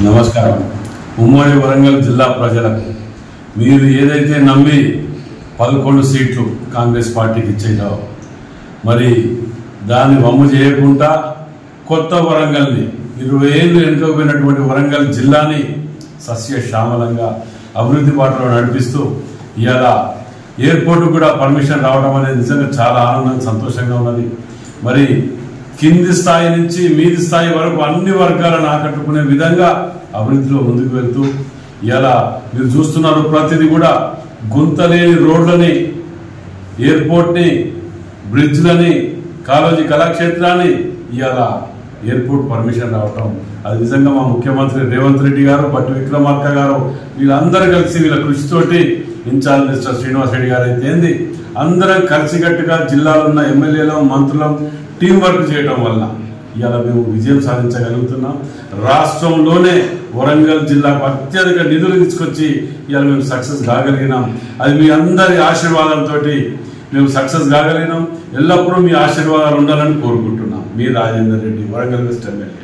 నమస్కారం. ఉమ్మడి వరంగల్ జిల్లా ప్రజలకు మీరు ఏదైతే నమ్మి 11 సీట్లు కాంగ్రెస్ పార్టీకి ఇచ్చేటో మరి దాన్ని వమ్ము చేయకుండా కొత్త వరంగల్ని 20 ఏళ్ళు వెనుకపోయినటువంటి వరంగల్ జిల్లాని సస్యశ్యామలంగా అభివృద్ధి బాటలో నడిపిస్తూ ఇవాళ ఎయిర్పోర్ట్ కూడా పర్మిషన్ రావడం అనేది నిజంగా చాలా ఆనందం సంతోషంగా ఉన్నది. మరి కింది స్థాయి నుంచి మీది స్థాయి వరకు అన్ని వర్గాలను ఆకట్టుకునే విధంగా అభివృద్ధిలో ముందుకు వెళ్తూ ఇలా మీరు చూస్తున్నారు ప్రతిదీ కూడా గుంతలేని రోడ్లని, ఎయిర్పోర్ట్ని, బ్రిడ్జ్లని, కాళోజీ కళాక్షేత్రాన్ని ఇలా ఎయిర్పోర్ట్ పర్మిషన్ రావటం అది నిజంగా మా ముఖ్యమంత్రి రేవంత్ రెడ్డి గారు, పట్టు విక్రమార్క గారు వీళ్ళందరూ కలిసి వీళ్ళ కృషితోటి ఇన్ఛార్జ్ మినిస్టర్ శ్రీనివాస్ రెడ్డి గారు అయితే అందరం కలిసికట్టుగా జిల్లాలో ఉన్న ఎమ్మెల్యేలు, మంత్రులు టీం వర్క్ చేయడం వల్ల ఇవాళ మేము విజయం సాధించగలుగుతున్నాం. రాష్ట్రంలోనే వరంగల్ జిల్లాకు అత్యధిక నిధులు తీసుకొచ్చి ఇవాళ మేము సక్సెస్ కాగలిగినాం. అది మీ అందరి ఆశీర్వాదంతో మేము సక్సెస్ కాగలిగినాం. ఎల్లప్పుడూ మీ ఆశీర్వాదాలు ఉండాలని కోరుకుంటున్నాం. మీ రాజేందర్ రెడ్డి, వరంగల్ వెస్ట్ ఎమ్మెల్యే.